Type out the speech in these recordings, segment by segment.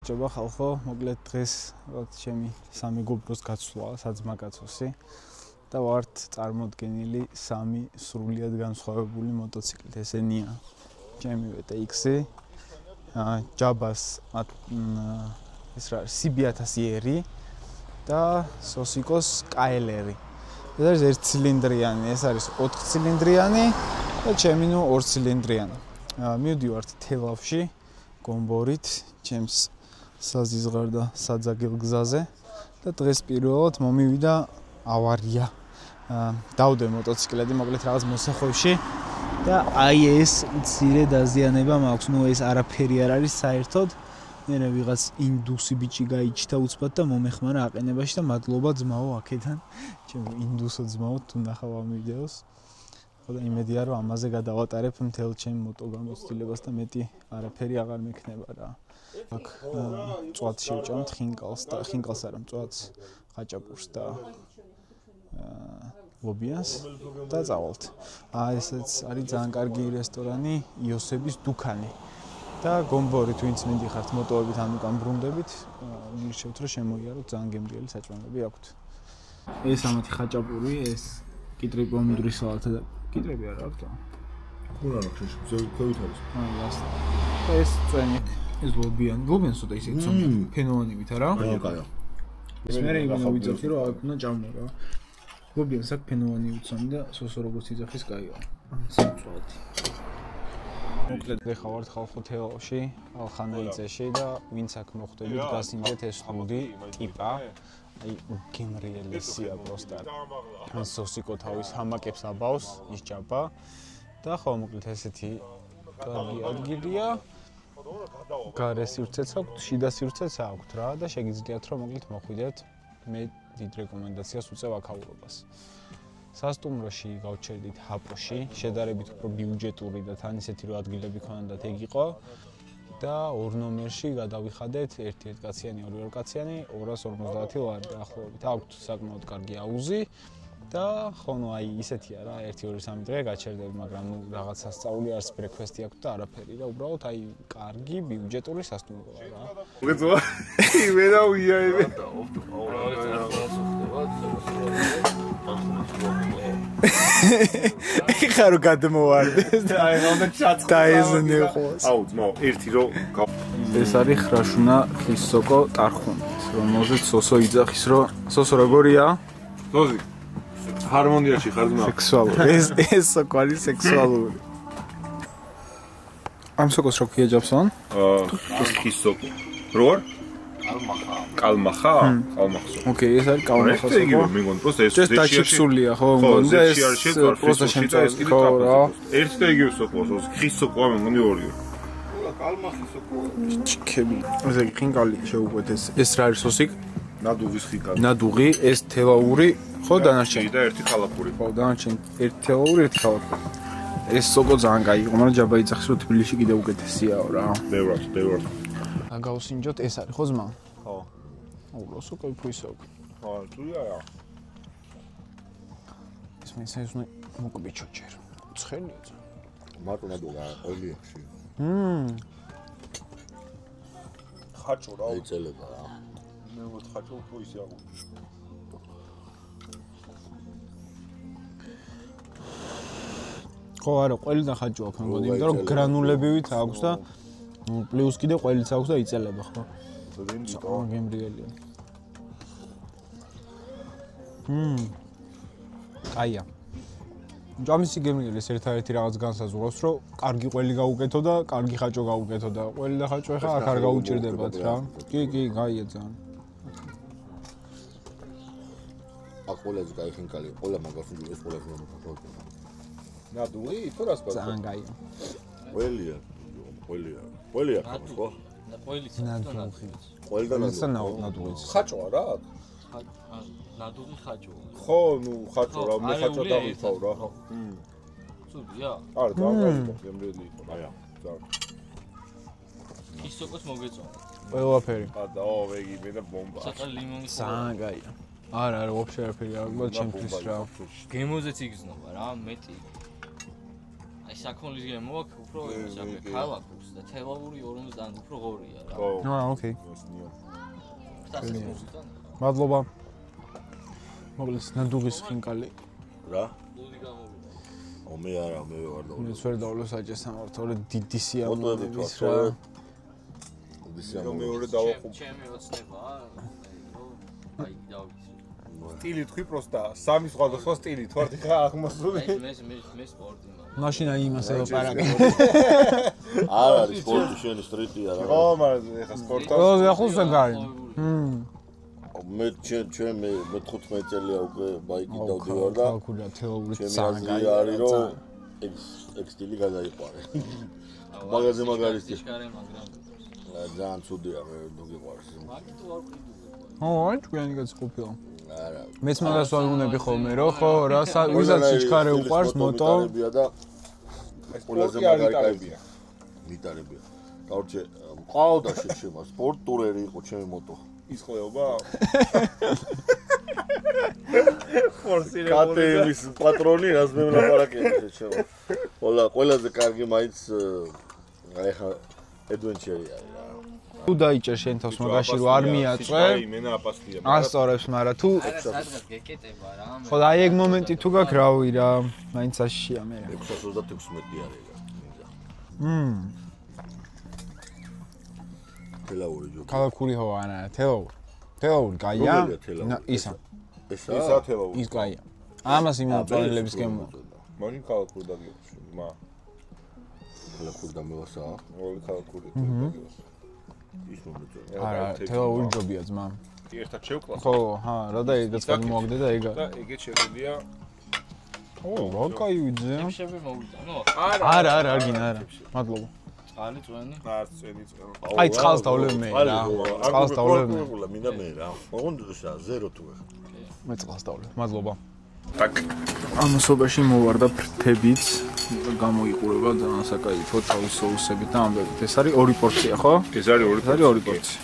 გამარჯობა ხალხო, მოკლედ დღეს ჩემი სამი გობროს გაცვლა, საძმაკაცოსი და ვართ წარმოდგენილი სამი სრულიად განსხვავებული მოტოციკლით. ესენია ჩემი VTX-ი, ჯაბას ეს რა არის CB1000R და სოსიკოს KLR-ი. ეს არის 1 ცილინდრიანი, ეს არის 4 ცილინდრიანი და ჩემი 2 ცილინდრიანი. მივდივართ თელავში გომბორით, ჩემს საზიზღარ და საძაგილ გზაზე და დღეს პირველად მომივიდა ავარია. დავდე მოტოციკლები, მოკლედ რაღაც მოსახვევში და აი ეს მცირე დაზიანება მაქვს, ეს არაფერი არ არის საერთოდ. მე ვიღაც ინდუსი ბიჭი გაიჩნდა უცბად და მომეხმარა აყენებაში და მადლობა ძმაო აქედან. ჩემო ინდუსო ძმაო, თუ ნახავ ამ ვიდეოს. და იმედია რომ ამაზე გადავატარებ მთელ ჩემ მოტოგამოცდილებას და მეტი არაფერი აღარ მექნება რა. აქ წვათს შევჭამთ ხინკალს და ხინკალს არა მწვათს, ხაჭაპურს და ლობიას და წავალთ. ესეც არის ძალიან კარგი რესტორანი, იოსების დუქანი. და გომბორით ვინც მიდიხართ მოტოებით ან უკან ბრუნდებით, გირჩევთ რომ შემოიაროთ, ძალიან გემრიელი საჭმელები აქვთ. ეს ამათი ხაჭაპური, ეს კიტრი პომიდორი სალათა და კიტრები არა აქვს? ხო რა ხშეშ, ზევით არის. და ეს წვენით, ეს ლობიანი, ცოტა ისე ცომი, ფენოვანივით არა? კაია. ეს მე იმენა ვიძახი რომ აქ უნდა ჭამო რა. ლობიანს აქ ფენოვანივით ცომი და სოსო როგორც იძახის კაია. სამწვადი. მოკლედ ხა ვართ ხალხო თელავში, ალხანაიძეში და ვინც აქ მოხვდებით, გასინჯეთ ეს სტუდი ტიპა. აი გემრიელია პროსტა. ან სოსიკო თავის ჰამაკებს აბავს, ის ჭაბა და ხო მოკლედ ესეთი კარგი ადგილია. გარე სივრცეც აქვს, შიდა სივრცეც აქვს რა და შეგიძლიათ რომ მოკლედ მოხვიდეთ. მე დიდ რეკომენდაციას უწევ აქაურობას. სასტუმროში გავჩერდით ჰაპოში, შედარებით უფრო ბიუჯეტური და თან ისეთი რო ადგილები ქონანდათ ეგ იყო. და 2 ნომერში გადავიხადეთ 1 კაციანი, 2 კაციანი 250 ლარი დაახლოებით. აქვთ საკმაოდ კარგი აუზი და ხო აი ისეთია რა 1-2-3 დღე გაჩერდები, მაგრამ რაღაც სასწაული არც ბრექფესტი აქვს და არაფერი და უბრალოდ აი კარგი ბიუჯეტური სასტუმროა რა. მოგეწონა? მე და უიაები. ეხა რო გადმოვარდეს და აი რა უნდა ჩაწყდა. და ესნე ყოს. აუ ძმაო, ერთი რო ეს არის ხრაშუნა ხისოკო ტარხუნით, რომელზეც სოსო იძახის რომ სოსო როგორია? ზოზი. ჰარმონიაში ხარ ძმა. სექსუალური. ეს სოკო არის სექსუალური. ამ სოკოს რო ქვია ჯაბსონ? ეს ხისოკო. რო არ? კალმახა? კალმახსო. ოკეი, ეს არის კალმახა სოკო. იგივე მეგონი, პროსტა ეს ეს დაჩიფსულია ხო? და ეს პროსტა შემწევს ხო რა. ერთ და იგივე სოკოა, ხის სოკოა მეგონი ორიო. კალმახის სოკო. ჩიქები. ესე ხინკალი შეუყვეთ ეს რა არის სოსიკ? ნადუღის ხინკალი. ნადუღი, ეს თელაური, ხო დანარჩენი და ერთი ხალაფური. ხო დანარჩენი ერთი თელაური, ერთი ხალაფური. ეს სოკო ძალიან კაი იყო, მაგრამ ჯაბა იძახის რომ თბილისში კიდე უკეთესიაო რა. ბევრად. აგავსინჯოთ ეს არის ხო ზმა? ხო. აუ სოკო ფუისოკ. ხო, თუია რა. ეს მე საერთოდ მოკბიჩო ჯერ. ცხელია ძა. მარტო ნადუღა ოლიაში. ხაჭო რა. ეწელება რა. მე მოთ ხაჭო უფრო ისე აღუ. ხო არა, ყველიდან ხაჭო აქვს მეგონი, იმიტომ რომ გრანულებივით აქვს და პლუს კიდე ყველიც აქვს და იწელება ხო? ძალიან გემრიელია. კაია. ჯამისი გემრიელი ეს ერთ-ერთი რაღაც განსაზღვრავს, რომ კარგი ყველი გაუკეთო და კარგი ხაჭო გაუკეთო და ყველი და ხაჭო ხა აქ არ გაუჭირდებათ რა. კი, გაია ძალიან. აკოლეზე კაი ხინკალი, ყოლა მაგას უნდა ეს ყოლას უნდა მოხდეს. ნადუღი, თუ რას პატარა? ძალიან კაია. ყველია. ხო? და ყველიც ნადუღი. ყველდა ნადუღიც. ხაჭოა რა? ნადუღი ხაჭო. ხო, ხაჭო რა, მე ხაჭო დავიხავ რა. ცუდია? არა, ძალიან გემრიელი იყო, აია, ძალიან. ის სოკოს მოგეწონა. ყველაფერი. აო, ვეგი მე და ბომბა. ცოტა ლიმონი ძალიან კაია. არა, ვაფშე არაფერი არ გქონდა ჩემთვის რა. გემოზეც იგზნობა რა, მეტი. აი საქონლის გემო აქვს უფრო ისე ქალაქს და თელავური 50-დან უფრო ღორია რა. ოკეი. მადლობა. მოგლეს ნადუღის ხინკალი. რა? ლუდი გამოვიდა. მე არა, მე ვარ და მე ვერ დავло საჭესამართლე დიდი სიამოვნების რა. მეორე დავაყო. ჩემი ოცნება. აი დავიცი. სტილი თქვი პროსტა, სამი სხვადასხვა სტილი თვარდი ხა აღმოსული. მე სპორტი მაქვს. მაშინ აი იმას ელაპარაკე. არ არის სპორტი შენი სტრიტია რა. ხო, მაგრამ ეხა სპორტი. როზე ახუსა გარი. მე ჩემი 15 წელია უკვე ბაიკი დავდივარ და ქალქურა თეორიული ჩემი არის რომ ეგ სტილი გადაიყვარე. მაგაზე მაგარისტი. ძალიან ცუდია მე მოგიყვარს. მაგით ვარ ყიდული. აი თქვენი გაცხופიო. არა. მეც მაგას ვაგუნები ხოლმე რო ხო რა ვისაც სიჩქარე უყარს მოტო და ყველაზე მაგარი კაიბია. მიტარებია. გავრჩე მყავდა შეჩემა სპორტურერი იყო ჩემი მოტო. ის ხოება? KTM-ის პატრონი რას მე ვლაპარაკები შეჩემა. ყველაზე კარგი მაინც აი ხა adventure-ი არის რა. თუ დაიჭერ შენ თავს მაგაში რომ არ მიაწვე მენა აპასტია. ასწორებს, მაგრამ თუ სადღაც გეკეტება რა. ხო და აი ეგ მომენტი თუ გაქვს რავი რა, მაინც აშშია მე. 636 არის რა. თელაური ჯო. ქალაქური ხო არა, თელაური კაია. ისა. ესა თელაური. ის კაია. ამას იმოწონილების გემო. მაშინ ქალაქური დაგიოს. მა. ქალაქური დამევასა. ორი ქალაქური დაგიოს. ის მომეწონა. არა, თელაური ჯობია ძმა. ერთად შევკლას. ხო, ჰა, რა და ეგაც გამოგდე და ეგა. და ეგეც შეგვიძლია. ო, რა კაი ვიძე. შები მოვიდა. ნუ არა, არ გინდა არა. მადლობა. წყალი წვენი. არც წვენი წვენი. აი წყალს დავლებ მე რა. წყალს დავლებ მე. მინდა მე რა. ოღონდ ზერო თუ ახლა. მე წყალს დავლებ. მადლობა. ტაკ. ამასობაში მოვარდა ფრთებიც. გამოიყურება ძალიან საკაიფო თავის соусებით და ამბებით. ეს არის 2 პორცია, ხო? ეს არის 2 პორცია.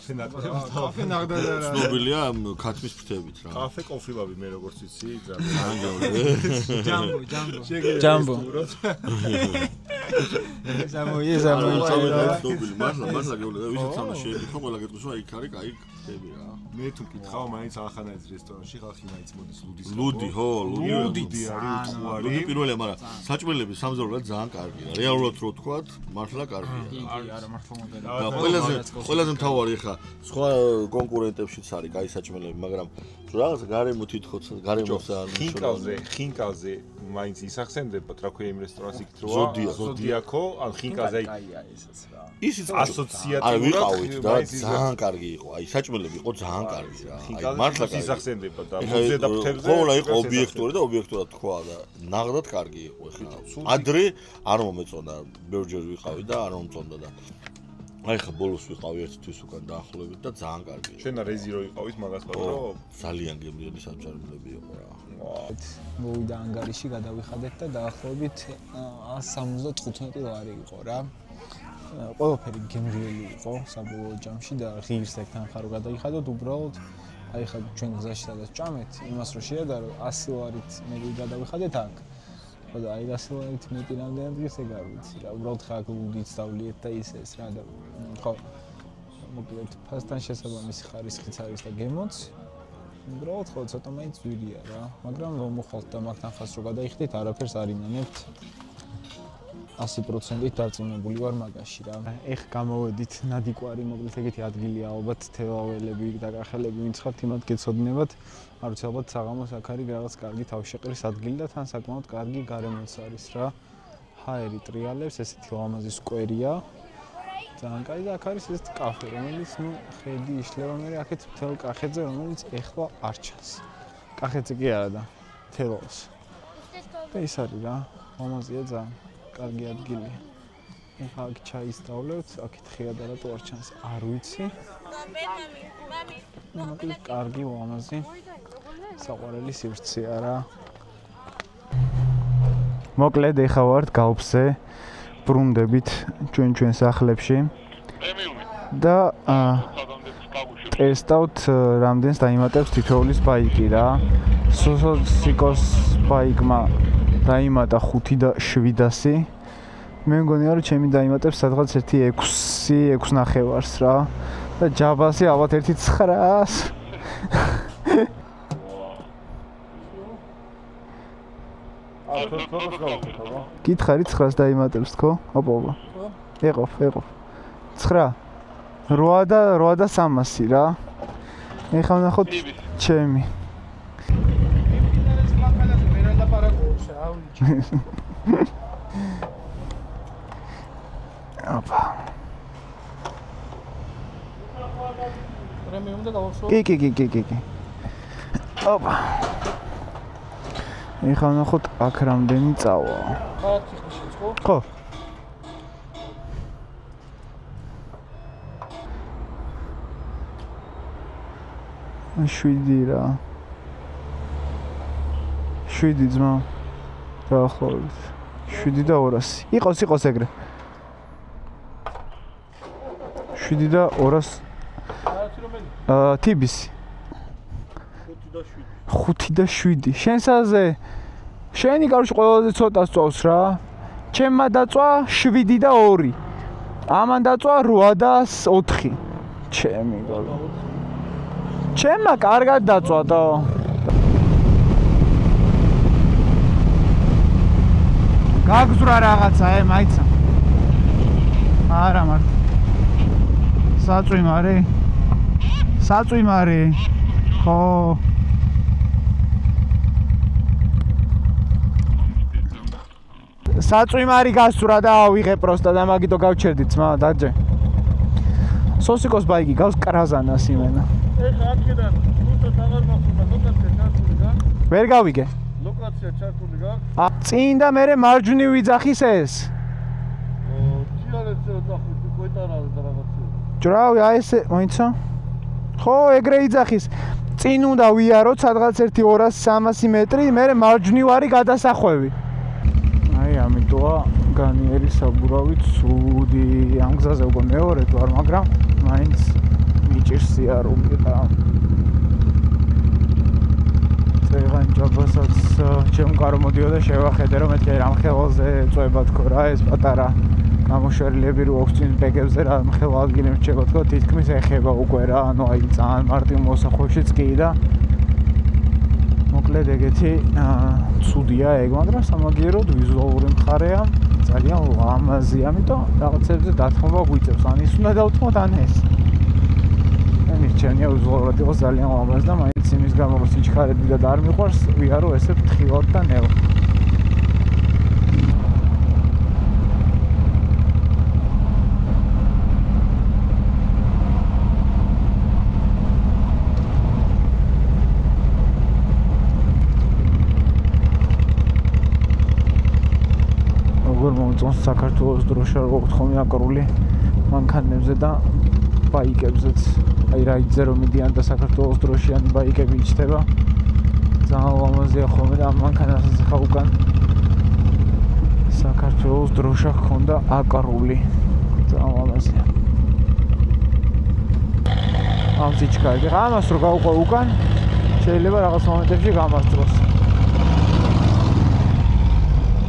კაფე ნახდა და რა. ცნობილია ქათმის ფრთებით რა. კაფე კოფილაბი მე როგორც იცი, ჯამბო. ჯამბო. ცნობილი, მართლა გეუბნები, ვისაც ამა შეეკითხა, ყველა გეტყვის რომ იქ არის კაი ფრთები რა. მე თუ კითხავ, მაინც ახანაის რესტორანში ხალხი მაინც მოდის ლუდის. ლუდი, ხო, ლუდი არის, ლუდი პირველია, მაგრამ საჭმელები სამზარეულოდ ძალიან კარგია. რეალურად რო ვთქვათ, მართლა კარგია. არა, მართლა მაგარია. ყველაზე მთავარი ხა სხვა კონკურენტებშიც არის კაი საჭმელები, მაგრამ რაღაც გარემო თითქოს გარემოსა ხინკალზე მაინც ისახსენდებათ რა ქვია იმ რესტორანს იქით როა ზოდიაკო ან ხინკალზე კაია ისიც რა. ისიც ასოციატიურად არა ვიყავით და ძალიან კარგი იყო. აი საჭმელები იყო ძალიან კარგი რა. აი მართლა ისახსენდებათ და მუზე და ფრთებზე ხო რა იყო ობიექტური და ობიექტურად თქვა და ნაღდად კარგი იყო ხა. ადრე არ მომეწონა, ბევრჯერ ვიყავი და არ მომწონდა და აი ხა ბოლოს ვიყავი ერთ თვის უკან დაახლოებით და ძალიან კარგი. ჩვენა რეზი რო იყავით მაგას ხო? ძალიან გემრიელი საჭმელები იყო რა. მოვიდა ანგარიში გადავიხადეთ და დაახლოებით 175 ლარი იყო რა. ყველაფერი გემრიელი იყო საბოლოო ჯამში და ღირს ეგთან ხარო გადაიხადოთ უბრალოდ აი ხა ჩვენ გზაში სადაც ჭამეთ იმას რო შეადარო 100 ლარით მე გადავიხადეთ აქ. ხო და აი 100 ლარით მეტი რამდენი დღეს ეგ არ ვიცი რა. უბრალოდ ხა გუდიც დავლიეთ და ისეს რა და ხო მოკლედ ფასთან შესაბამისი ხარისხიც არის და გემოც უბრალოდ ხო ცოტა მაინც ძვირია რა. მაგრამ რომ მოხვალთ და მაგთან ხას რო გადაიხდით არაფერს არ იმანებთ. 100%-ით დარწმუნებული ვარ მაგაში რა. ეხ გამოვედით ნადიკვარი მოკლედ ეგეთი ადგილია ალბათ თელაველები და კახელები ვინც ხართ იმათ გეცოდინებათ. არ ვიცი ალბათ საღამოს აქ არის რაღაც კარგი თავშეყრის ადგილი და თან საკმაოდ კარგი გარემოც არის რა. ჰაერი ტრიალებს, ესეთი ლამაზი სკვერია. ძალიან კარგი და აქ არის ესეთი კაფე, რომელიც ნუ ხედი იშლება მე აქეთ მთელ კახეთზე, რომელიც ეხლა არ ჩანს. კახეთზე კი არა და თელავს. და ის არის რა. ლამაზია ძალიან. კარგი ადგილი. ეხლა აქ ჩაის დავლებთ, აქეთ ხეადა რატო არ ჩანს, არ ვიცი. მოკლედ კარგი ლამაზი. საყვარელი სივრცეა რა. მოკლედ ეხლა ვართ გაუფზე ბრუნდებით ჩვენ სახლებში. და ტესტავთ რამდენს დაიმატებს თითოეულის ბაიკი რა. სოსიკოს ბაიკმა დაიმატა 5 და 700. მე მგონია რომ ჩემი დაიმატებს სადღაც 6-6.5 რა და ჯაბასი ალბათ 1.900. გითხარი 900 დაიმატებს თქო? ოპა. ეყო. 9 8 და 300 რა. ეხლა ვნახოთ ჩემი. ოპა. კი. ოპა. ეხლა ვნახოთ აქ რამდენი წავა. ხო. შვიდი რა. 7 ძმა. დაახლოებით. 7 და 200. იყოს ეგრე. 7 და 200. ტიბისი. 5 და 7. შენსაზე შენი კარში ყველაზე ცოტა სწავს რა. ჩემმა დაწვა 7 და 2. ამან დაწვა 8 და 4. ჩემი გოლო. ჩემმა კარგად დაწვა და გაგზურა რაღაცა, მაიცა. არა მარტო. საწვიმარი. ხო. საწვიმარი გასურა და ავიღე პროსტა და მაგითო გავჩერდით ძმა, დაჯე. სოსიკოს ბაიგი გავს კრაზანას იმენა. ეხა აქედან უბრალოდ აღარ მახსოვდა ლოკაცია ჩართული გან. ვერ გავიგე. ლოკაცია ჩართული გან. წინ და მე მარჯვნივ ვიძახის ეს. თიალეთზე ვძახით კვეტარაზე და რაღაცა. ჯრავი აი ესე, მოიცა? ხო, ეგრე იძახის. წინ უნდა ვიაროთ სადღაც 1-200-300 მეტრი, მე მარჯვნივ არის გადასახვევი. აი ამიტოა განიერი საბურავი ცუდი. ამ გზაზე უკვე მეორედ ვარ, მაგრამ მაინც მიჭირს სიარული და წეგან ჯაბასაც ჩემ კარო მოდიოდა შევახედე რომ მეთქე რამ ხელზე წובה თქო რა ეს პატარა გამოშერილები რო აქვს წინ ბეგებზე რა ხელა ადგილი რჩება თქო თითქმის ეხება უკვე რა ანუ აი ძალიან მარტივ მოსახვევშიც კი და მოკლედ ეგეთი ცუდია ეგ მაგრამ სამაგიეროდ ვიზუალური მხარეა ძალიან ლამაზია ამიტომ რაღაცებზე დათმობა გვიწევს ან ის უნდა დავთმოთ ან ეს მირჩენია უზღორად იყოს ძალიან ლამაზ და მაინც იმის გამო რომ სიჩქარები და არ მიყვარს ვიარო ესე ფრთხილად და ნელ როგორ მომწონს საქართველოს დროშა რო გქონია აკრული მანქანებზე და ბაიკებზეც აი რაიდზე რომ მიდიან და საქართველოს დროშიანი ბაიკები იჭდება ძალიან ლამაზია ხოლმე და ამ მანქანასაც ხა უკან საქართველოს დროშა ჰქონდა აკრული ძალიან ლამაზია ამ სიჩქარე ხა ამას რო გავუყო უკან შეიძლება რაღაც მომენტებში გამასწროს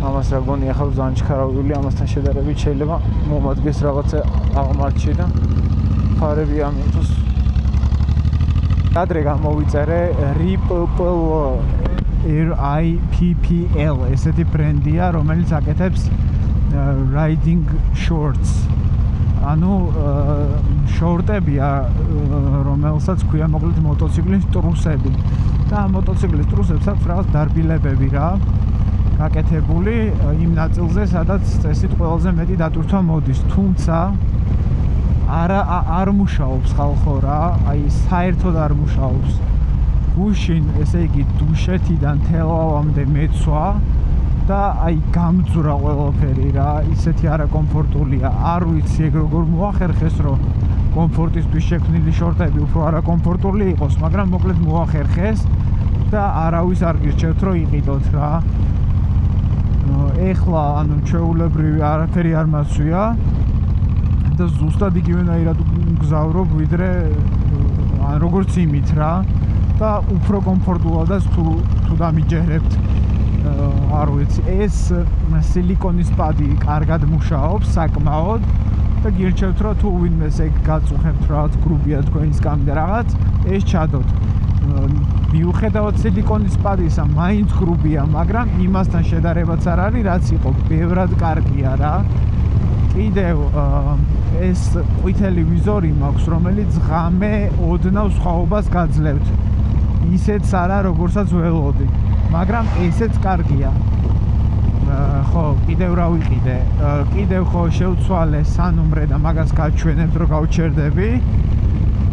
ამას რა გონი ახლა ძალიან ჩქარავილი ამასთან შედარებით შეიძლება მომადგეს რაღაცა აღმართში და ფარები ამიტომ ადრე გამოვიწერე RIPPL ესეთი ბრენდია რომელიც აკეთებს riding shorts ანუ შორტებია რომელსაც ქვია მოკლედ მოტოციკლის ტრუსები და მოტოციკლის ტრუსებს აქვს რაღაც დარბილებები რა გაკეთებული იმ ნაწილზე სადაც წესით ყველაზე მეტი დატვირთვა მოდის თუმცა არ მუშაობს ხალხო რა აი საერთოდ არ მუშაობს გუშინ ესე იგი დუშეთიდან თელავამდე მეცვა და აი გამძურა ყველაფერი რა ისეთი არაკომფორტულია არ ვიცი ეგ როგორ მოახერხეს რომ კომფორტისთვის შექმნილი შორტები უფრო არაკომფორტული იყოს მაგრამ მოკლედ მოახერხეს და არავის არ გირჩევთ რომ იყიდოთ რა ეხლა ანუ ჩვეულებრივი არაფერი არ მაცვია და ზუსტად იგივენაირად გზავრობ ვიდრე ან როგორც იმით რა და უფრო კომფორტულადაც თუ დამიჯერებთ არ ვიცი, ეს სილიკონის პადი კარგად მუშაობს საკმაოდ და გირჩევთ რომ თუ ვინმეს ეგ გაწუხებთ რაღაც გრუბია თქვენის კამი და რაღაც ეს ჩადოთ. მიუხედავად სილიკონის პადისა მაინც გრუბია, მაგრამ იმასთან შედარებაც არ არის, რაც იყო ბევრად კარგია რა. კიდევ ეს ყვითელი ვიზორი მაქვს, რომელიც ღამე ოდნავ სხვაობას გაძლევთ. ისეც არა, როგორცაც ველოდი, მაგრამ ესეც კარგია. ხო, კიდევ რა ვიყიდე? კიდევ ხო შევცვალე სანომრე და მაგას გაჩვენებთ, რომ გავჩერდები.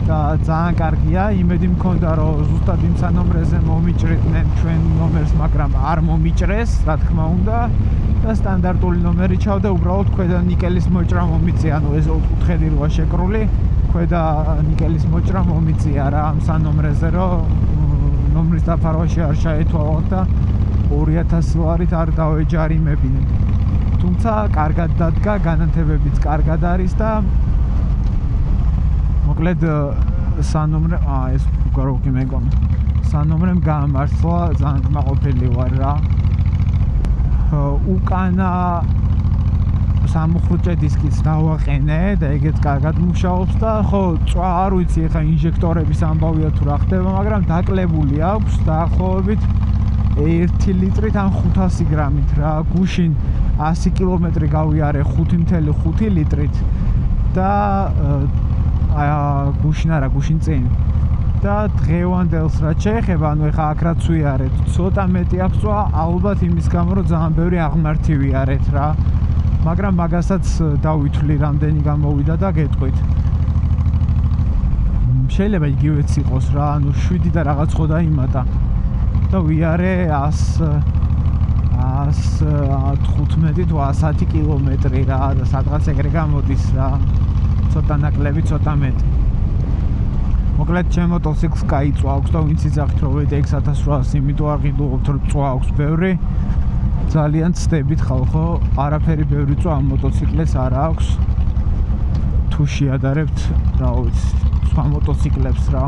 და ძალიან კარგია, იმედი მქონდა რომ ზუსტად იმ სანომრეზე მომიჭრიდნენ ჩვენ ნომერს, მაგრამ არ მომიჭრეს, რა თქმა უნდა. და სტანდარტული ნომერი ჩავდა, უბრალოდ ქვედა ნიკელის მოჭრა მომიწია, ანუ ეს ოთხკუთხედი როა შეკრული, ქვედა ნიკელის მოჭრა მომიწია რა ამ სანომრეზე, რომ ნომრის დაფარვაში არ ჩაეთვალოთ და 2000 ლარით არ დავეჯარიმებინე. თუმცა კარგად დადგა, განათებებიც კარგად არის და მოკლედ სანომრე, ეს უკაროკი მეგონა. სანომრემ გაამართლა, ძალიან კმაყოფილი ვარ რა. უკანა სამუხრუჭე დისკიც დავაყენე და ეგეც კარგად მუშაობს და ხო, წვა არ ვიცი ეხა ინჟექტორების ამბავია თუ რა ხდება, მაგრამ დაკლებული აქვს დაახლოებით 1 litrით ან 500 გრამით რა. გუშინ 100 კილომეტრი გავიარე 5.5 litrით და გუშინ არა, გუშინ წინ. და დღევანდელს რაც შეეხება, ანუ ეხა აქ რაც ვიარეთ, ცოტა მეტი აქვს წვა, ალბათ იმის გამო, რომ ძალიან ბევრი აღმართი ვიარეთ რა. მაგრამ მაგასაც დავითვლი, რამდენი გამოვიდა და გეტყვით. შეიძლება იგივეც იყოს რა, ანუ 7 და რაღაც ხო დაიმატა. და ვიარე 115 თუ 110 კილომეტრი რა და სადღაც ეგრე გამოდის რა. ცოტა ნაკლები, ცოტა მეტი. მოკლედ ჩემ მოტოციკლს გაიწვა აქვს და ვინც იძახით რომ ვედი 1800, იმიტომ არ ყიდულობთ რომ წვა აქვს ბევრი. ძალიან ცდებით ხალხო, არაფერი ბევრი წვა ამ მოტოციკლებს არ აქვს. თუ შეადარებთ, რა ვიცი, სხვა მოტოციკლებს რა.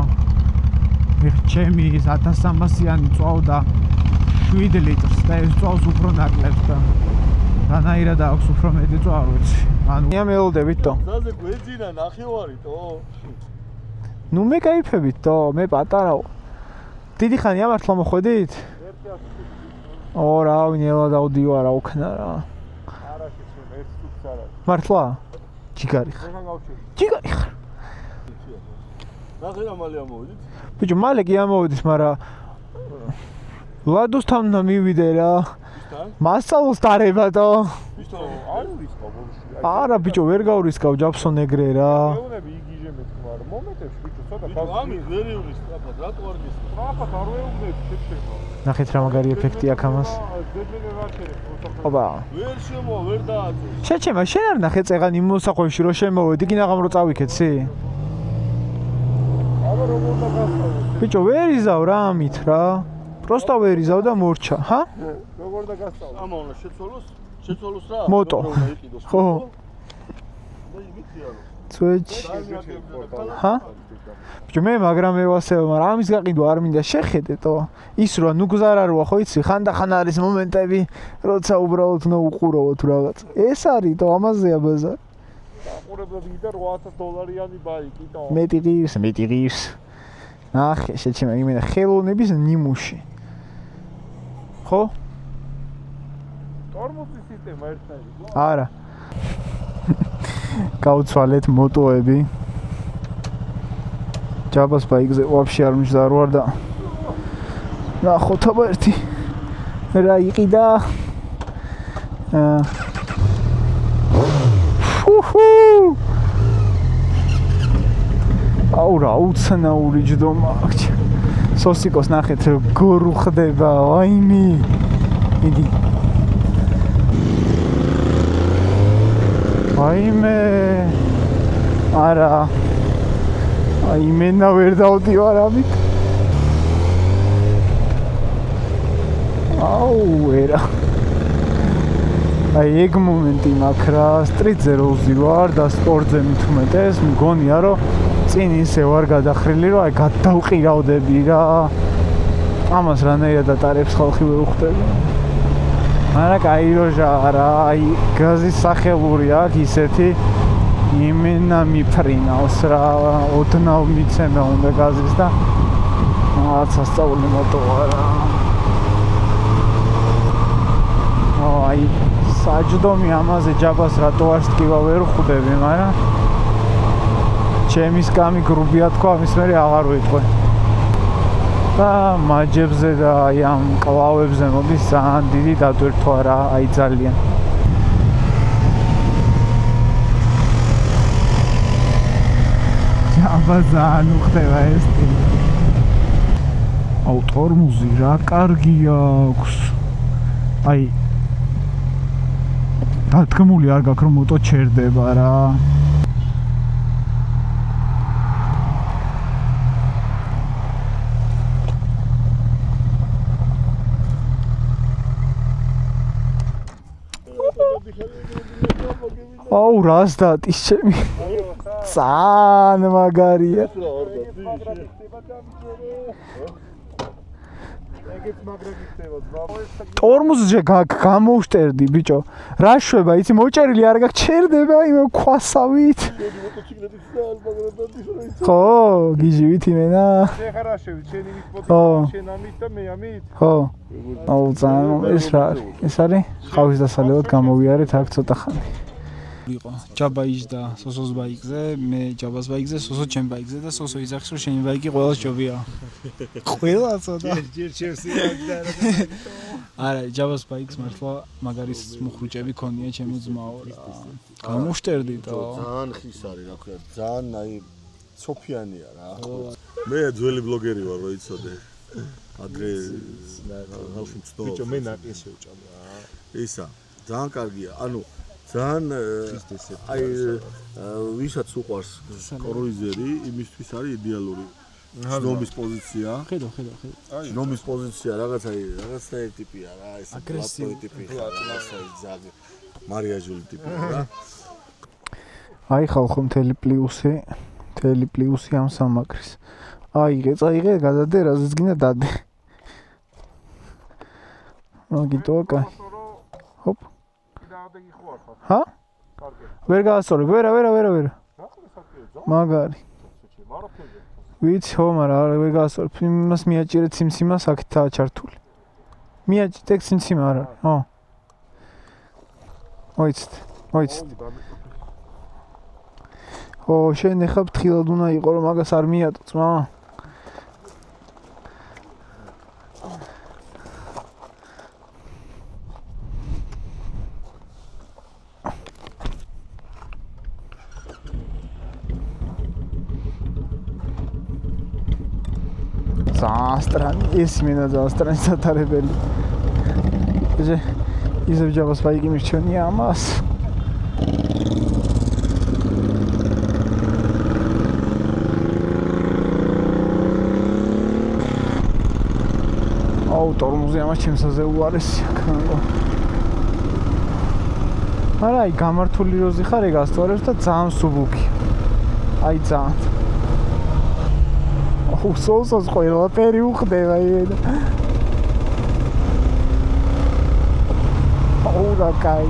ჩემი 1300-იანი წვავდა 7 litrს და ეს წვავს უფრო ნაკლებს და რანაირად აქვს უფრო მეტი წვა, არ ვიცი. ანუ მიამელოდებით თო. ზაზე გვეძინა ნახევარი თო. ნუ მე кайფებით თო, მე პატარა. დიდი ხანი ამართლა მოხვედით? ო რა, ვინელა დავდივარ რა უქნა რა. არა შეცვენ, ერთ წუთს არა. მართლა? ჯიგარი ხარ. ჯიგარი ხარ. ნახე რა მალე ამოვიდით? ბიჭო, მალე კი ამოვიდის, მაგრამ ლადოსთან უნდა მივიდე რა. ვისთან? მასწავლოს დარება თო. ვისთან? არ ვისკავ ბოლოში. არა ბიჭო, ვერ გავრისკავ ჯაფსონ ეგრე რა. მეუნები იგიჟემეთ, მაგრამ მომეტებს ბიჭო, ცოტა ამით ვერ ივრის ტრაფად, რატო არ გის? ტრაფად არ ვეუბნები, შეჩება. ნახეთ რა მაგარი ეფექტი აქვს ამას. ძებნები ვაჩერებ, ობა. ვერ შემოვა, ვერ დააწე. შეჩემა, შენ არ ნახე წეღან იმ მოსახვევში რომ შემოვედი, კი ნაღამ რომ წავიქეცი? აბა როგორ დაგასწავლე? ბიჭო, ვერ იზავ რა ამით რა. პროსტა ვერ იზავ და მორჩა, ჰა? როგორ დაგასწავლე? ამა უნდა შეცვალოს რა? მოტო. ხო. და იგიცია რომ. წვეჭ. ჰა? ბიჭო, მე მაგრამ ევასება, მაგრამ ამის გაყიდვა არ მინდა შეხედეთო. ის რა ნუგზარაროა ხო იცი? ხანდახან არის მომენტები, როცა უბრალოდ ნუ უყურავო თუ რაღაც. ეს არის თო, ამაზეა ბაზარი. დაყურებლები და $800 ბაიკი თო. მეტი ღირს. ნახე, შეჩემა იმენა ხელოვნების ნიმუში. ხო? ტორმოსის სისტემა ერთნაირი. არა. გავცვალეთ მოტოები. ჯაბას ბაიკზე ვაფშე არ მჯდარვარ და ნახოთ აბა ერთი რა იყიდა. აუ რა უცნაური ჯდომა აქვს. სოსიკოს ნახეთ გორუ ხდება, ვაიმე. იდი. ვაიმე. არა. აიმენა ვერ დავდივარ ამით. აუ ვერა. აი ეგ მომენტი მაქვს რა, სტრიტზე რო ვზივარ და სპორტზე მithumetes, მგონია რომ წინ ისე ვარ გადახრილი, რომ აი გადავყირავდები რა. ამას რანაირად ატარებს ხალხი ვერ უხდები. არა კაი როჟა რა აი გაზის სახელური აქვს ისეთი იმენა მიფრინავს რა ოდნავ მიცემა უნდა გაზის და რაღაცა სწავლი მოტოვა რა აი საჯდომი ამაზე ჯაბას რატო არ სკივა ვერ ხვდები მაგრამ ჩემი სკამი გრუბია თქვა მის მერე აღარ ვიტყვე და მაჯებზე და აი ამ კლავებზე მოდის ძალიან დიდი დატვირთვა რა აი ძალიან აბა ძალიან უხდება ეს აუ ტორმუზი რა კარგი აქვს აი დათქმული არ გაქვს რომ მოტო ჩერდება რა აუ რას დატის ჩემი ძალიან მაგარია ტორმუზზე გამოვშტერდი ბიჭო რა შვება იცი მოჭერილი არ გაქვს ჩერდება იმე ქვასავით ხო გიჟივით იმენა ეხა რა შევი შენი მით მოტივაცია შენ ამით და მე ამით ხო აუ ძალიან ეს რა ეს არის ხავის დასალევად გამოვიარეთ აქ ცოტა ხანი იყო ჯაბა იჯდა სოსოს ბაიკზე მე ჯაბას ბაიკზე სოსო ჩემ ბაიკზე და სოსო იძახს რომ შენი ბაიკი ყველას ჯობია ყველა ცოტა ჯერ არა ჯაბას ბაიკს მართლა მაგარის მუხრუჭები ქონია ჩემო ძმაო რა გამოვშტერდი და ძალიან ხის არის რა ქვია ძალიან აი სოფიანია რა მე ძველი ბლოგერი ვარ რო იცოდე ადრე ხალხი მწდო ბიჭო მე ნაკეს შევჭამ რა ისა ძალიან კარგია ანუ ძალიან აი ვისაც უყვარს კოროიზერი იმისთვის არის იდეალური ნომის პოზიცია ხედო ნომის პოზიცია რაღაც ტიპია რა ეს აგრესიული ტიპი ზაგი მარიაჟული ტიპი რა აი ხალხო მთელი პლუსი ამ სამაგრის აიღე გადადე რაზეც გინდა დადე მაგიტოა კაი ჰოპ ჰა? ვერ გაასწორებ, ვერა. მაგარი. ვიცი ხო, მაგრამ ვერ გაასწორებ. იმას მიაჭირეთ სიმსიმას აქეთაა ჩართული. მიაჭირეთ სიმსიმა არა. ხო. მოიცით. ხო, შენ ეხა ფრთხილად უნდა იყო რომ მაგას არ მიატო, ძმა. Zasтран, ეს მენა застран სათარებელი. ისევ ჯაბას ბაიკი მირჩენია ამას. აუ ტორმუზი ამას ჩემსაზე უარესია კანო. არა, აი გამართული როზი ხარ ეგ ასწორებს და ძალიან სუბუქი. აი ძალიან. სოსოს ყველაფერი უხდება იმენა. აუ რა კაი.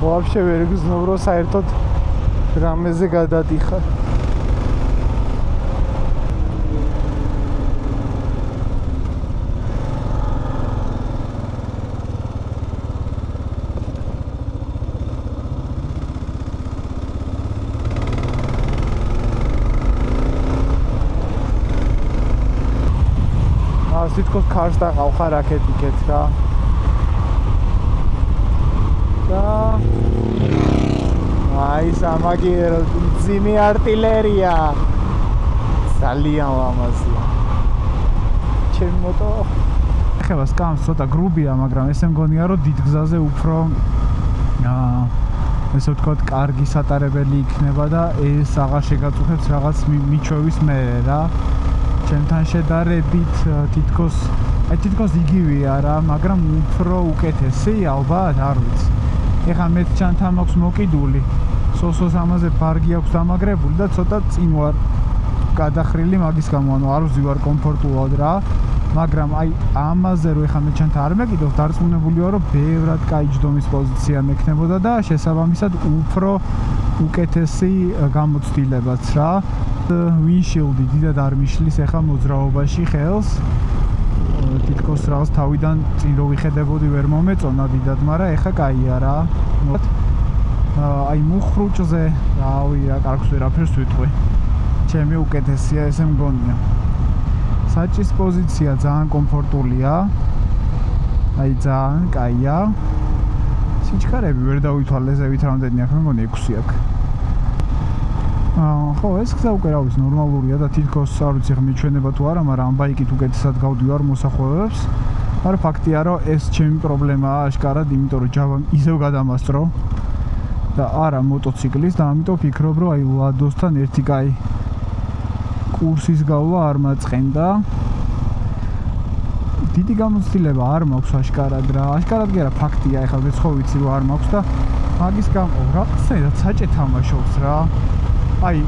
ვაფშე ვერ გზნობ რომ საერთოდ რამეზე გადადიხარ. თითქოს ქარს დაყავ რაკეტიკეთ რა. და აი სამაგიერო ძიმი არტილერია. ძალიან ლამაზია. ჩემი მოტო ეხება სკამს ცოტა გრუბია, მაგრამ ესე მგონია რომ დიდ გზაზე უფრო ესე ვთქვათ კარგი სატარებელი იქნება და ეს აღარ შეგაწუხებს რაღაც მიჩვევის მერე რა. ჩემთან შედარებით თითქოს იგივეა რა, მაგრამ უფრო უკეთესი ალბათ არ ვიცი. ეხლა მე ჩანთან მაქვს მოკიდული, სოსოს ამაზე ბარგი აქვს დამაგრებული და ცოტა წინ ვარ გადახრილი მაგის გამო, ანუ არ ვზივარ კომფორტულად რა. მაგრამ აი ამაზე რო ეხლა მე ჩანთ არ მეკიდო დარწმუნებულია რომ ბევრად კაი ჯდომის პოზიცია მექნებოდა და შესაბამისად უფრო უკეთესი გამოცდილებაც რა ვინშილდი დიდად არ მიშლის ეხლა მოძრაობაში ხელს თითქოს რაღაც თავიდან წინ რო ვიხედებოდი ვერ მომეწონა დიდად მაგრამ ეხლა კაია რა აი მუხრუჭზე რავი რა კარგს ვერაფერს ვიტყვი ჩემი უკეთესია ესე მგონია საჭის პოზიცია ძალიან კომფორტულია აი ძალიან კაია სიჩქარები ვერ დავითვალე ზევით რამდენი აქვს მე მგონი 6 აქვს ხო ეს გზა უკვე რა ვიცი ნორმალურია და თითქოს არ ვიცი ხა მიჩვენება თუ არა მაგრამ ამ ბაიკით უკეთესად გავდივარ მოსახვევებს მაგრამ ფაქტია რომ ეს ჩემი პრობლემაა აშკარად იმიტომ რომ ჯავამ ისევ გადამასწრო და არა მოტოციკლის და ამიტომ ვფიქრობ რომ აი ლადოსთან ერთი კაი კურსის გავლა არ მაწყენდა დიდი გამოცდილება არ მაქვს აშკარად რა აშკარად კი არა ფაქტია ეხლა მეც ხო ვიცი რომ არ მაქვს და მაგის გამო რაღაცნაირად საჭე თამაშობს რა აი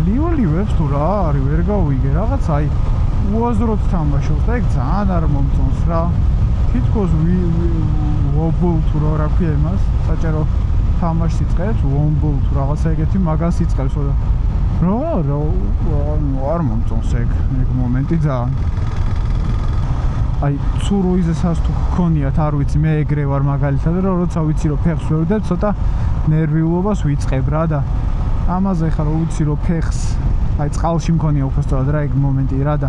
ლიოლივებს თუ რა არის ვერ გავიგე რაღაც აი უაზროდ თამაშობს და ეგ ძალიან არ მომწონს რა თითქოს ვობლ თუ რა ქვია იმას საჭირო თამაშს იწყებს ვომბლ თუ რაღაცა ეგეთი მაგას იწყებს რა არ მომწონს ეგ მომენტი ძალიან აი ცურუიზესაც თუ გქონიათ არ ვიცი მე ეგრე ვარ მაგალითად რომ როცა ვიცი რომ ფეხს ვერდებ ცოტა ნერვიულობას ვიწყებ რა და ამაზე ხარ რომ ვიცი რომ ფეხს აი წყალში მქონია უბრალოდ რა ეგ მომენტი რა და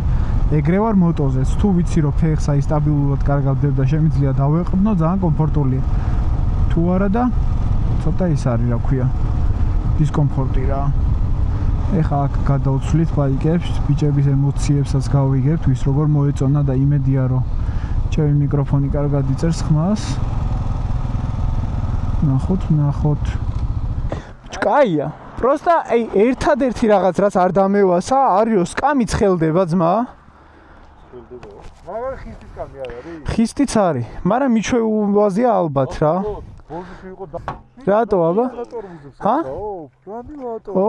ეგრე ვარ მოტოზეც თუ ვიცი რომ ფეხს აი სტაბილურად კარგად ვდებ და შემიძლია დავეყბნო ძალიან კომფორტულია თუ არა და ცოტა ის არის რა ქვია დისკომფორტი რა ეხა აქ გადავცვლით ბაიკებს ბიჭების ემოციებსაც გავიგებთ ვის როგორ მოეწონა და იმედია რომ ჩემი მიკროფონი კარგად იწერს ხმას ნახოთ კაია просто აი ერთადერთი რაღაც რაც არ დამევასა არის რომ სკამიც ხელდება ძმა მაგრამ ხისტიც კამი არ არის ხისტიც არის მაგრამ მიჩვეულაზეა ალბათ რა ბოლოში იყო რატო აბა ჰა ო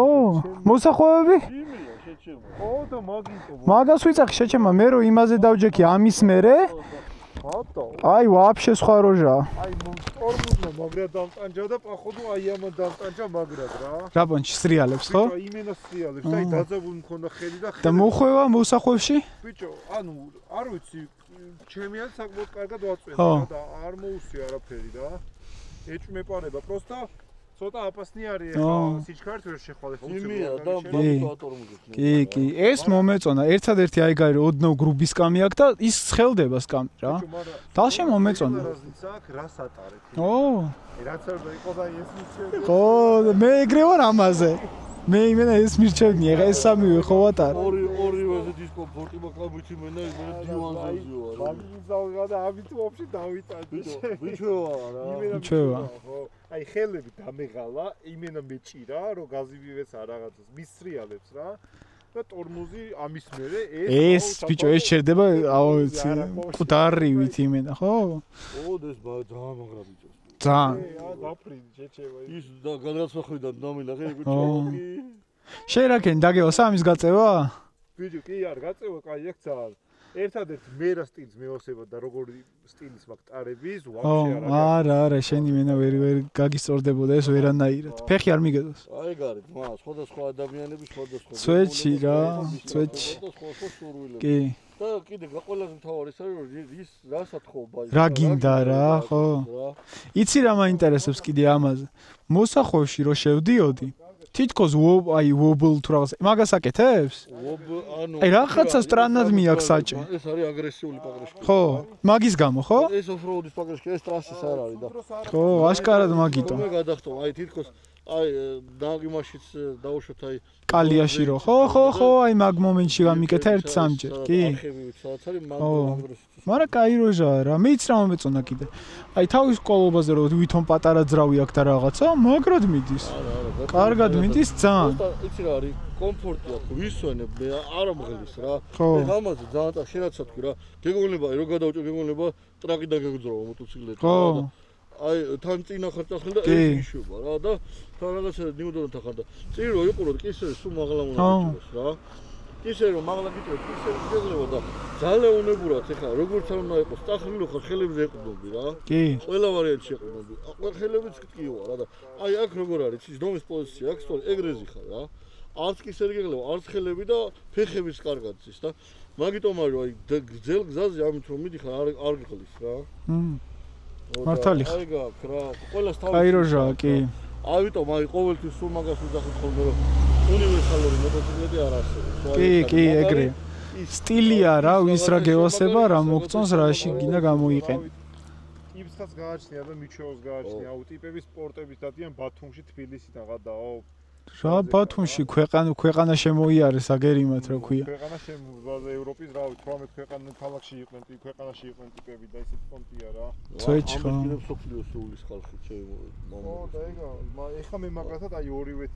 მოსახვევები და მაგას ვიწახი შეჩემა მე რომ იმაზე დავჯექი ამის მერე აი ვაფშე სხვა როჟა აი ტორმუზმა მაგრა დამტანჯა და პახოდო აი ამან დამტანჯა მაგრად რა რაბონჩი სრიალებს ხო იმენა სრიალებს აი დაძაბული მქონდა ხელი და მოხვევა მოსახვევში ბიჭო ანუ არ ვიცი ჩემიან საკმაოდ კარგად ვაწვევ და არ მოუსია არაფერი და ეჭმეპარება პროსტა ცოტა აპასნი არის ახლა სიჩქარით ვერ შეხვალე იმია და ბანკატორმუზით კი ეს მომეწონა ერთადერთი აი გაი ოდნო გრუბის კამი აქვს და ის ცხელდება სკამი რა დალშე მომეწონა რას ატარეთ ო რაც არ იყო და ეს მირჩევდი ო მე ეგრე ვარ ამაზე მე იმენა ეს მირჩევდი ეხა ეს სამივე ხო ვატარ ორივე დისკომფორტი მაგამით იმენა მე დივანზე ვარ მაგიზავდა და ამით ვაფშე დავიტანე ბიჭოა რა ბიჭოა აი ხელები დამეღალა იმენა მეჭირა რომ გაზი მივეცა რაღაცას მისრიალებს რა და ტორმუზი ამის მერე ეს ბიჭო ეს შერდება აუცი პუტარივით იმენა ხო ოდეს ძალიან მაგრა ბიჭო ძალიან დაფრინდი შეჩევა ის და გადასახვიდან დამილაღე ბიჭო შეერაკენ დაგევა სამის გაწევა ბიჭო კი არ გაწევა კაი აქ ძალიან ერთადერთი მე რა სტილს მეოსება და როგორი სტილის მაქვს ტარების ვაფშე არა შენი მენა ვერ გაგისწორდებოდა ეს ვერანაირად ფეხი არ მიგედოს აი გარი სხვადასხვა ადამიანები სხვადასხვა ცვეჩი რა ცვეჩი კი და კიდე ყველაზე მთავარი ის არის რომ ის რასაც ხო ბაი რა გინდა რა ხო იცი რა მაინტერესებს კიდე ამაზე მოსახვევში რო შევდიოდი თითქოს აი ვობლ თუ რაღაც მაგას აკეთებს? ანუ აი რაღაცა სტრანად მიაქვს საჭი. ეს არის აგრესიული პაგრეშკი. ხო, მაგის გამო, ხო? ეს ოფროუდის პაგრეშკი, ეს ტრასის არ არის და. ხო, აშკარად მაგიტო. მე გადახტო, აი თითქოს აი დაგიმაშიც დაუშვათ აი კალიაში რო. ხო, აი მაგ მომენტში გამიკეთა ერთ სამჯერ. კი. სადაც არის მაგ მაგრამ კაი როჟაა რა, მეც რა მომეწონა კიდე. აი თავის ყოლობაზე რო ვითომ პატარა ძრავი აქვს და რაღაცა, მაგრად მიდის. კარგად მიდის ძალიან. იცი რა არის, კომფორტი აქვს, ვისვენებ, მე არ ამღლის რა. მე ამაზე ძალიან შენაცა თქვი რა. გეგონება, რო გადავჭო გეგონება, ტრაკი დაგეგძროვა მოტოციკლეტი რა. აი თან წინა ხარ წახელ და ეს იშვება რა და თან რაღაცა ნიუდონთან ხარ და წინ რო იყურო კი ისე სულ მაღლა უნდა იყოს რა. ისე რომ მაღლა გიწევთ, ისე შეიძლება და ძალეუნებურად ეხლა როგორც არ უნდა იყოს, წახრილო ხარ ხელებზე ეყრდნობი რა. კი. ყველა ვარიანტი შეყრდნობი. ხელებიც ქტიოა რა და აი აქ როგორ არის, ის დომის პოზიცია, აქ სწორედ ეგრეზი ხარ რა. არც კი სერგეგლევა, არც ხელები და ფეხებიც კარგად ზის და მაგიტომ არის აი გძელ გზაზე ამით რომ მიდიხარ არ გიყლის რა. მართალი ხარ. აი გაქვს რა, ყველას თავი. აი როჟაა, კი. ამიტომ აი ყოველთვის სულ მაგას ვიძახით ხოლმე რომ უნივერსალური მოტოციკლები არ არსებობს. კი, ეგრე. სტილია რა, ვის რა გევასება, რა მოგწონს, რაში გინდა გამოიყენ. იბსხას გააჩნია და მიჩეოს გააჩნია. აუ ტიპები სპორტების დადიან ბათუმში, თბილისიდან გადაო. რა ბათუმში ქვეყანა შემოიარეს აგერიმათ რა ქვია. ქვეყანა შემოიარეს ევროპის რა, 18 ქვეყანა ქალაქში იყვნენ, ქვეყანაში იყვნენ ტიპები და ისეთ პონტია რა. წვეჩი ხო. ამბობენ სოფლიოს სულის ხალხი ო და ეხა მე მაგათად აი ორივეთ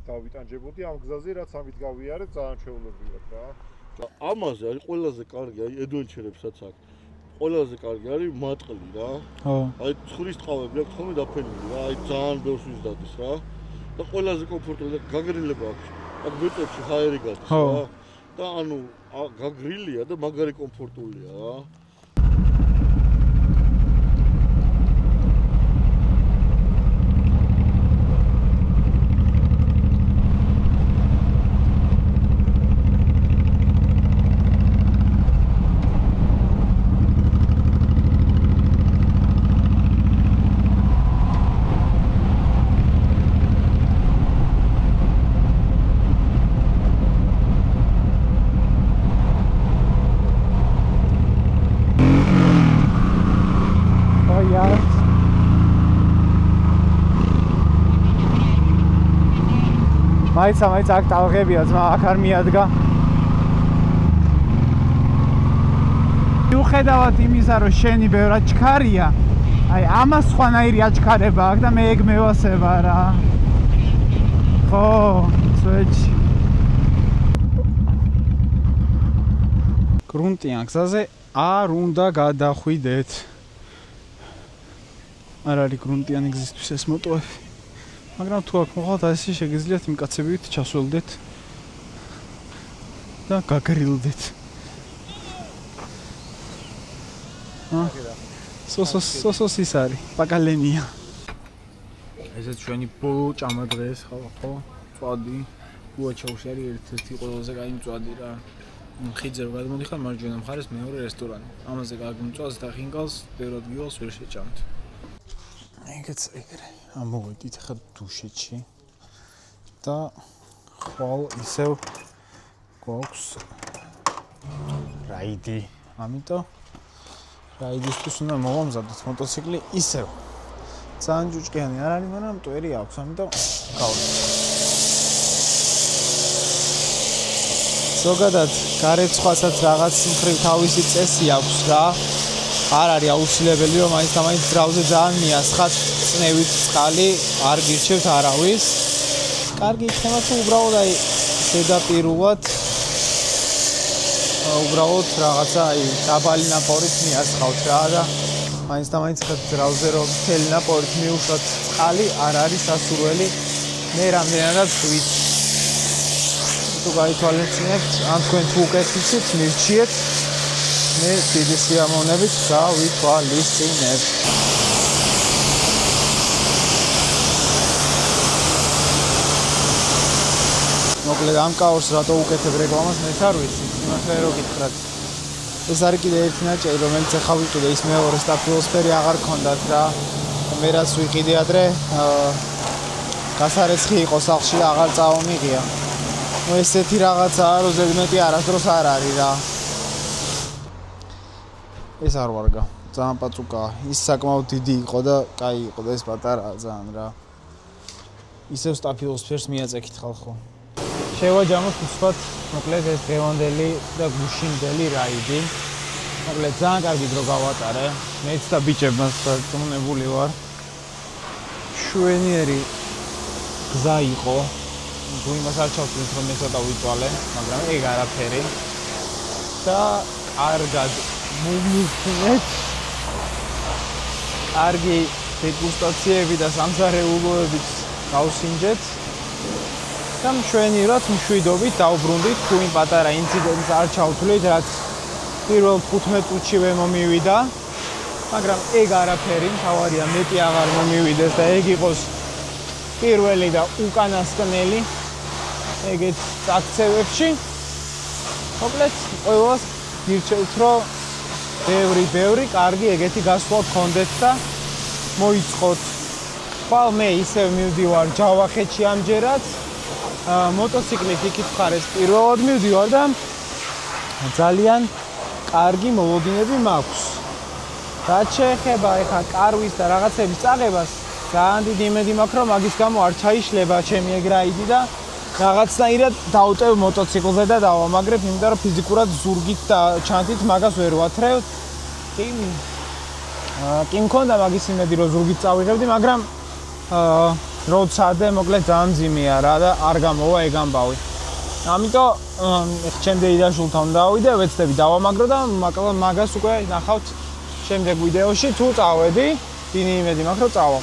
დავიტანჯებოდი ამ გზაზე რაც ამით გავიარეთ ძალიან ჩვეულებრივად რა. ამაზე არის ყველაზე კარგი აი ედვენჩერებსაც აქ. ყველაზე კარგი არის მატყლი რა. ხო. აი ცხრის ტყავები აქვს ხოლმე დაფენილი რა, აი ძალიან ბევრს ვიზდადის რა. და ყველაზე კომფორტული და გაგრილება აქვს. აქ ბეტებში ჰაერი გადის რა. და ანუ გაგრილია და მაგარი კომფორტულია რა. მაინც აქ ტალღებია, ძმა, აქ არ მიადგა. მიუხედავად იმისა, რომ შენი ბევრად ჩქარია, აი ამას სხვანაირი აჩქარება აქვს და მე ეგ მევასება რა. ხო, წვეჩი. გრუნტიან გზაზე არ უნდა გადახვიდეთ. არ არის გრუნტიანი გზისთვის ეს მოტოები. მაგრამ თუ აქ მოხალთ ასე შეგიძლიათ იმ კაცებით ჩასვლდეთ და გაგრილდეთ. სოსოს ის არის, პაკალენია. ესეც ჩვენი ბოლო ჭამა დღეს ხო? მწვადი. გუაჩაუში არის ერთ-ერთი ყველაზე კაი მწვადი რა. ხიძე რო გადმოდიხარ მარჯვენა მხარეს მეორე რესტორანი. ამაზე კარგი მწვადს და ხინკალს ბევრად გივალს ვერ შეჭამთ. ეგეც ეგრე. ამოვედით ახლა დუშეთში და ხვალ ისევ გვაქვს რაიდი. ამიტომ რაიდისთვის უნდა მოვამზადოთ მოტოციკლი ისევ. ძალიან ჯუჭკიანი არ არის, მაგრამ მტვერი აქვს, ამიტომ გავდივართ. ზოგადად გარეთ-სხვასაც რაღაც მხრივ თავისი წესი აქვს რა. არ არის აუცილებელი რომ მაინც ძრავზე ძალიან მიასხათ წნევით წყალი არ გირჩევთ არავის. კარგი იქნება თუ უბრალოდ აი ზედაპირულად უბრალოდ რაღაცა აი დაბალი ნაპორით მიასხავთ რა და მაინც ძრავზე რომ მთელი ნაპორით მიუშვათ წყალი არ არის სასურველი. მე რამდენადაც ვიცი. თუ გაითვალისწინებთ ან თქვენ თუ უკეთისით მირჩიეთ მე დიდი სიამოვნებით გავითვალისწინებ. მოკლედ ამ კაურს რატო უკეთებ რეკლამას მეც არ ვიცი. იმასე რო გითხრათ. ეს არის კიდე ერთი ნაჭერი, რომელიც ახლა ვიყიდე, ის მეორე სტაფილოსფერი აღარ ქონდათ რა. მე რაც ვიყიდე ადრე გასარეცხი იყო სახლში აღარ წავამიღია. ნუ ესეთი რაღაცაა, რომ ზედმეტი არასდროს არ არის რა. ეს არ ვარგა, ძალიან პაწუკაა. ის საკმაოდ დიდი იყო და კაი იყო და ეს პატარაა ძალიან რა. ისევ სტაფილოსფერს მიაწექით ხალხო. შევაჯამოთ ვსვათ, მოკლედ ეს დღევანდელი და გუშინდელი რაიდი. მოკლედ ძალიან კარგი დრო გავატარე. მეც და ბიჭებმა წმუნებული ვარ. შვენიერი გზა იყო. თუ იმას არ ჩავთვლით რომ ესა დავიწვალე, მაგრამ ეგ არაფერი. და კარგად მოვიხსნეთ. კარგი დეგუსტაციები და სამზარეულოებიც გავსინჯეთ. და მშვენივრად მშვიდობით დავბრუნდით, თუ იმ პატარა ინციდენტს არ ჩავთვლით, რაც პირველ 15 წუთშივე მომივიდა, მაგრამ ეგ არაფერი, თავარია მეტი აღარ მომივიდეს და ეგ იყოს პირველი და უკანასკნელი ეგეთ წაქცევებში. მოკლედ, ყველას გირჩევთ, რომ ბევრი კარგი ეგეთი გასვლა გქონდეთ და მოიწყოთ. ხვალ მე ისევ მივდივარ ჯავახეთში ამჯერად. მოტოციკლით იქით მხარეს პირველად მივდივარ და ძალიან კარგი მოლოდინები მაქვს. რაც შეეხება ეხა კარვის და რაღაცების წაღებას, ძალიან დიდი იმედი მაქვს, რომ მაგის გამო არ ჩაიშლება ჩემი ეგ რაიდი და რაღაცნაირად დავტევ მოტოციკლზე და დავამაგრებ, იმიტომ რომ ფიზიკურად ზურგით და ჩანთით მაგას ვერ ვათრევ. კი მქონდა მაგის იმედი, რომ ზურგით წავიღებდი, მაგრამ როდსადე მოკლედ ძალიან მძიმეა რა და არ გამოვა ეგ ამბავი. ამიტომ ჩემ დეიდაშულთან დავიდე, ვეცდები დავამაგრო და მაგას უკვე ნახავთ შემდეგ ვიდეოში, თუ წავედი, დიდი იმედი მაქვს, რომ წავალ.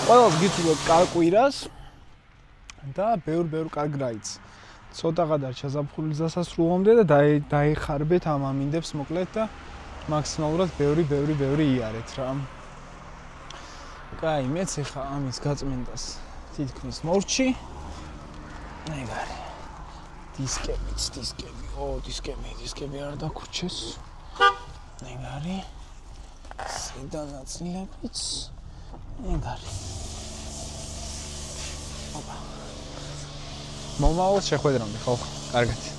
ყველას გიცნობთ კალკვირას და ბევრ კარგ რაიდს. ცოტაღა დარჩა ზაფხულის დასასრულამდე და დაიხარბეთ ამ ამინდებს მოკლედ და მაქსიმალურად ბევრი იარეთ რა. კაი, მეც ეხა ამის გაწმენდას თითქმის მორჩი. ეგარი. დისკები არ დაგვრჩეს. ეგარი. სიდანაწილებიც. ეგარი. ოპა. მომავალ შეხვედრამდე ხო? კარგად.